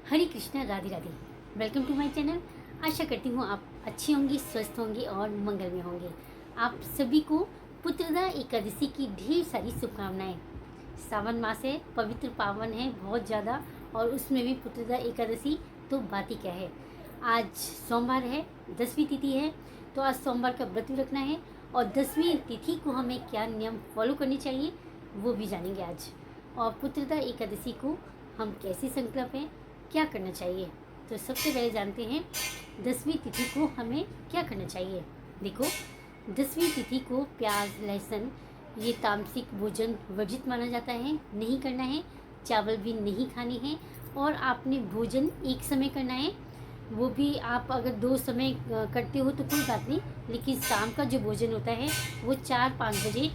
Hare Krishna, Radhe Radhe. Welcome to my channel. आशा करती हूँ आप अच्छी होंगी, स्वस्थ होंगी और मंगल में होंगे। आप सभी को पुत्रदा एकादशी की ढेर सारी शुभकामनाएं। सावन मास है, पवित्र पावन है बहुत ज़्यादा, और उसमें भी पुत्रदा एकादशी तो बात ही क्या है। आज सोमवार है, 10वीं तिथि है, तो आज सोमवार का व्रत भी रखना है और 10वीं तिथि को हमें क्या नियम फॉलो करने चाहिए वो भी जानेंगे आज। और पुत्रदा एकादशी को हम कैसे संकल्प हैं, क्या करना चाहिए। तो सबसे पहले जानते हैं 10वीं तिथि को हमें क्या करना चाहिए। देखो, 10वीं तिथि को प्याज, लहसुन ये तामसिक भोजन वर्जित माना जाता है, नहीं करना है। चावल भी नहीं खाने हैं और आपने भोजन एक समय करना है। वो भी आप अगर 2 समय करते हो तो कोई बात नहीं, लेकिन शाम का जो भोजन होता है वो 4-5 बजे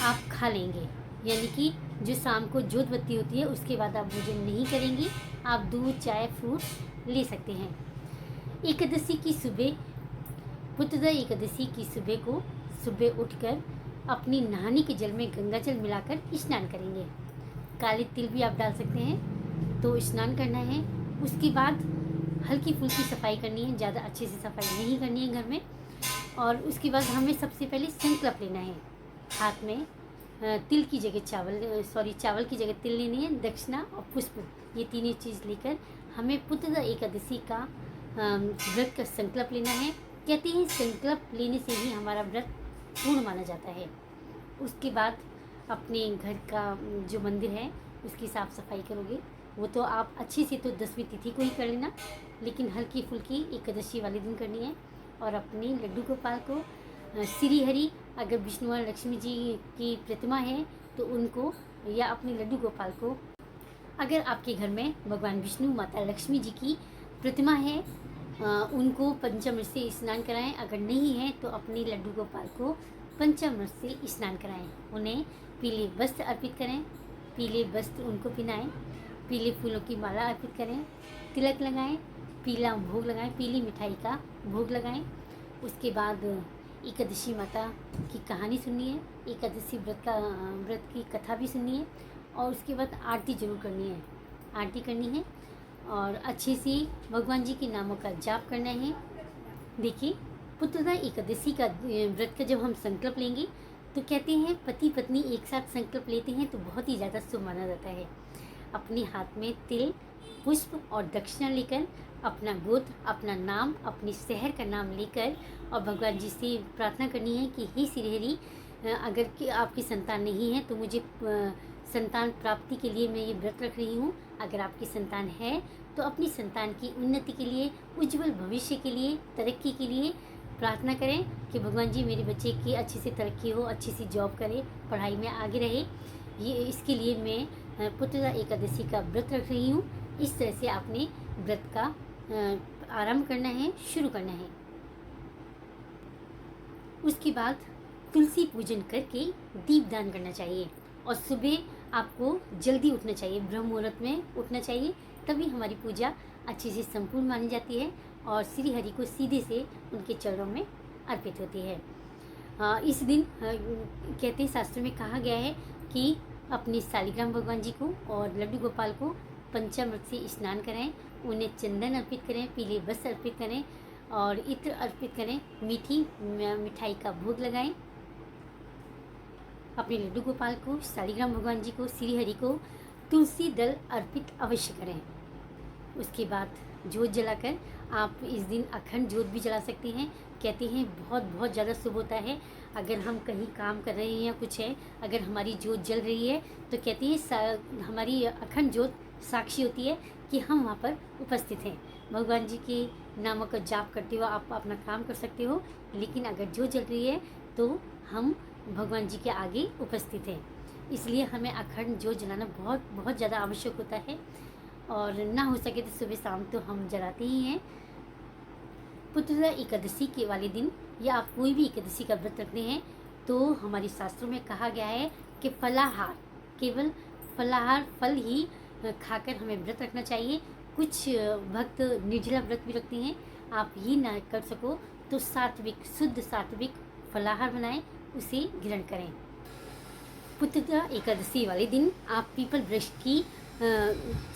आप खा लेंगे। यानी कि जो शाम को जोत बत्ती होती है उसके बाद आप भोजन नहीं करेंगी। आप दूध, चाय, फ्रूट ले सकते हैं। एकादशी की सुबह, पुत्रदा एकादशी की सुबह को सुबह उठकर अपनी नहाने के जल में गंगा जल मिलाकर स्नान करेंगे। काले तिल भी आप डाल सकते हैं। तो स्नान करना है। उसके बाद हल्की फुल्की सफाई करनी है, ज़्यादा अच्छे से सफाई नहीं करनी है घर में। और उसके बाद हमें सबसे पहले संकल्प लेना है। हाथ में तिल की जगह चावल की जगह तिल लेनी है, दक्षिणा और पुष्प, ये तीनों चीज़ लेकर हमें पुत्रदा एकादशी का व्रत का संकल्प लेना है। कहते हैं संकल्प लेने से ही हमारा व्रत पूर्ण माना जाता है। उसके बाद अपने घर का जो मंदिर है उसकी साफ़ सफाई करोगे। वो तो आप अच्छे से तो 10वीं तिथि को ही कर लेना, लेकिन हल्की फुल्की एकादशी वाले दिन करनी है। और अपने लड्डू गोपाल को श्री हरि, अगर विष्णु और लक्ष्मी जी की प्रतिमा है तो उनको, या अपने लड्डू गोपाल को, अगर आपके घर में भगवान विष्णु, माता लक्ष्मी जी की प्रतिमा है, उनको पंचामृत से स्नान कराएं। अगर नहीं है तो अपने लड्डू गोपाल को पंचामृत से स्नान कराएं। उन्हें पीले वस्त्र अर्पित करें, पीले वस्त्र उनको पहनाएं, पीले फूलों की माला अर्पित करें, तिलक लगाएं, पीला भोग लगाएं, पीली मिठाई का भोग लगाएं। उसके बाद एकादशी माता की कहानी सुननी है, एकादशी व्रत की कथा भी सुननी है। और उसके बाद आरती जरूर करनी है, आरती करनी है और अच्छे से भगवान जी के नामों का जाप करना है। देखिए, पुत्रदा एकादशी का व्रत का जब हम संकल्प लेंगे तो कहते हैं पति पत्नी एक साथ संकल्प लेते हैं तो बहुत ही ज़्यादा शुभ माना जाता है। अपने हाथ में तिल, पुष्प और दक्षिणा लेकर अपना गोत्र, अपना नाम, अपने शहर का नाम लेकर और भगवान जी से प्रार्थना करनी है कि हे श्री हरि, अगर कि आपकी संतान नहीं है तो मुझे संतान प्राप्ति के लिए मैं ये व्रत रख रही हूँ। अगर आपकी संतान है तो अपनी संतान की उन्नति के लिए, उज्जवल भविष्य के लिए, तरक्की के लिए प्रार्थना करें कि भगवान जी मेरे बच्चे की अच्छी से तरक्की हो, अच्छी सी जॉब करे, पढ़ाई में आगे रहे। ये इसके लिए मैं पुत्रदा एकादशी का व्रत रख रही हूँ। इस तरह से आपने व्रत का आरंभ करना है, शुरू करना है। उसके बाद तुलसी पूजन करके दीपदान करना चाहिए और सुबह आपको जल्दी उठना चाहिए, ब्रह्म मुहूर्त में उठना चाहिए, तभी हमारी पूजा अच्छे से संपूर्ण मानी जाती है और श्री हरि को सीधे से उनके चरणों में अर्पित होती है। इस दिन कहते शास्त्र में कहा गया है कि अपने शालिग्राम भगवान जी को और लड्डू गोपाल को पंचामृत से स्नान कराएं, उन्हें चंदन अर्पित करें, पीले वस्त्र अर्पित करें और इत्र अर्पित करें, मीठी मिठाई का भोग लगाएं। अपने लड्डू गोपाल को, शालिग्राम भगवान जी को, श्री हरि को तुलसी दल अर्पित अवश्य करें। उसके बाद जोत जलाकर आप इस दिन अखंड जोत भी जला सकते हैं। कहते हैं बहुत ज़्यादा शुभ होता है। अगर हम कहीं काम कर रहे हैं या कुछ है, अगर हमारी जोत जल रही है तो कहते हैं हमारी अखंड जोत साक्षी होती है कि हम वहाँ पर उपस्थित हैं। भगवान जी के नामों का जाप करते हुए आप अपना काम कर सकते हो, लेकिन अगर जोत जल रही है तो हम भगवान जी के आगे उपस्थित हैं। इसलिए हमें अखंड जोत जलाना बहुत ज़्यादा आवश्यक होता है और ना हो सके तो सुबह शाम तो हम जलाते ही हैं। पुत्रदा एकादशी के वाले दिन या आप कोई भी एकादशी का व्रत रखते हैं तो हमारे शास्त्रों में कहा गया है कि फलाहार, केवल फलाहार फल ही खाकर हमें व्रत रखना चाहिए। कुछ भक्त निर्जला व्रत भी रखते हैं। आप ये ना कर सको तो सात्विक, शुद्ध सात्विक फलाहार बनाएं, उसे ग्रहण करें। पुत्रदा एकादशी वाले दिन आप पीपल वृक्ष की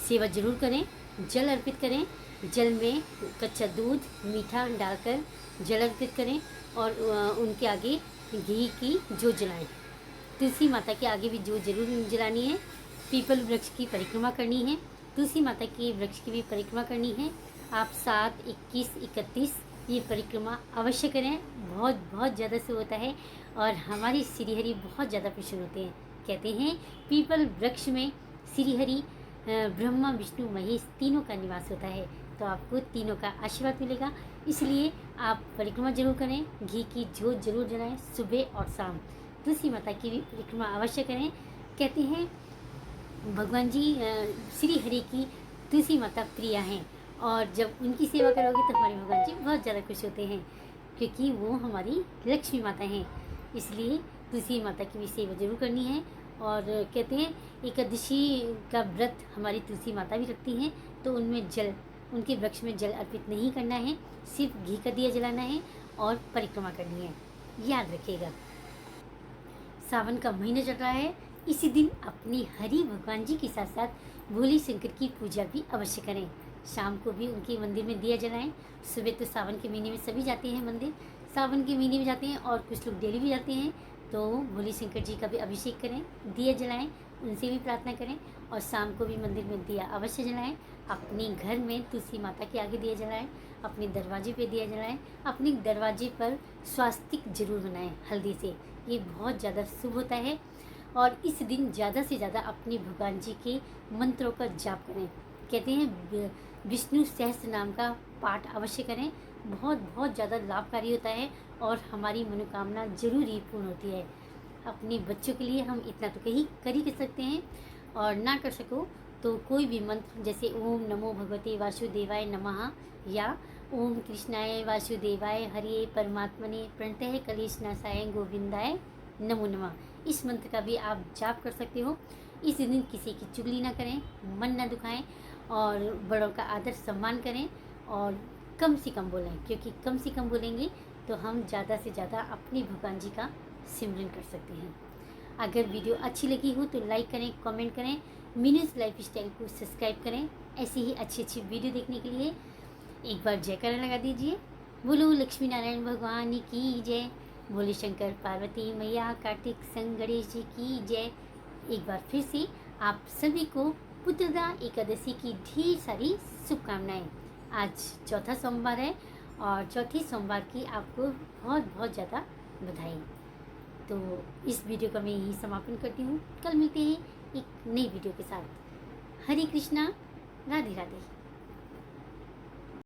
सेवा जरूर करें। जल अर्पित करें। जल में कच्चा दूध मीठा डालकर जल अर्पित करें और उनके आगे घी की जोत जलाएं। तुलसी माता के आगे भी जोत जरूर जलानी है। पीपल वृक्ष की परिक्रमा करनी है। तुलसी माता की वृक्ष की भी परिक्रमा करनी है। आप 7, 21, 31 ये परिक्रमा अवश्य करें। बहुत बहुत ज़्यादा से होता है और हमारे श्री हरि बहुत ज़्यादा प्रसन्न होते हैं। कहते हैं पीपल वृक्ष में श्री हरि ब्रह्मा विष्णु महेश तीनों का निवास होता है, तो आपको तीनों का आशीर्वाद मिलेगा। इसलिए आप परिक्रमा जरूर करें, घी की जोत जरूर जलाएं सुबह और शाम। तुलसी माता की भी परिक्रमा अवश्य करें। कहते हैं भगवान जी श्री हरि की तुलसी माता प्रिया हैं और जब उनकी सेवा करोगे तो हमारे भगवान जी बहुत ज़्यादा खुश होते हैं, क्योंकि वो हमारी लक्ष्मी माता हैं। इसलिए तुलसी माता की भी सेवा जरूर करनी है। और कहते हैं एकादशी का व्रत हमारी तुलसी माता भी रखती हैं, तो उनमें जल, उनके वृक्ष में जल अर्पित नहीं करना है, सिर्फ घी का दिया जलाना है और परिक्रमा करनी है। याद रखिएगा, सावन का महीना चल रहा है। इसी दिन अपनी हरि भगवान जी के साथ साथ भोले शंकर की पूजा भी अवश्य करें। शाम को भी उनके मंदिर में दिया जलाएं। सुबह तो सावन के महीने में सभी जाते हैं मंदिर, सावन के महीने में जाते हैं और कुछ लोग डेली भी जाते हैं, तो भोले शंकर जी का भी अभिषेक करें, दिया जलाएं, उनसे भी प्रार्थना करें और शाम को भी मंदिर में दिया अवश्य जलाएं। अपने घर में तुलसी माता के आगे दिया जलाएं, अपने दरवाजे पे दिया जलाएं, अपने दरवाजे पर स्वास्तिक जरूर बनाएं हल्दी से, ये बहुत ज़्यादा शुभ होता है। और इस दिन ज़्यादा से ज़्यादा अपने भगवान जी के मंत्रों का जाप करें। कहते हैं विष्णु सहस्त्र नाम का पाठ अवश्य करें, बहुत बहुत ज़्यादा लाभकारी होता है और हमारी मनोकामना जरूर ही पूर्ण होती है। अपने बच्चों के लिए हम इतना तो कर ही सकते हैं, और ना कर सको तो कोई भी मंत्र जैसे ओम नमो भगवते वासुदेवाय नमः या ओम कृष्णाय वासुदेवाय हरे परमात्मने प्रणतः कलेशनाशाय गोविंदाय नमो नमः, इस मंत्र का भी आप जाप कर सकते हो। इस दिन किसी की चुगली ना करें, मन ना दुखाएं और बड़ों का आदर सम्मान करें और कम से कम बोलें, क्योंकि कम से कम बोलेंगे तो हम ज़्यादा से ज़्यादा अपने भगवान जी का सिमरन कर सकते हैं। अगर वीडियो अच्छी लगी हो तो लाइक करें, कमेंट करें, मीनूज़ लाइफ स्टाइल को सब्सक्राइब करें। ऐसी ही अच्छी अच्छी वीडियो देखने के लिए एक बार जयकारा लगा दीजिए। बोलो लक्ष्मी नारायण भगवान की जय, भोले शंकर पार्वती मैया कार्तिक संग गणेश जी की जय। एक बार फिर से आप सभी को पुत्रदा एकादशी की ढेर सारी शुभकामनाएं। आज चौथा सोमवार है और चौथे सोमवार की आपको बहुत बहुत ज़्यादा बधाई। तो इस वीडियो का मैं यही समापन करती हूँ। कल मिलते हैं एक नई वीडियो के साथ। हरे कृष्णा, राधे राधे।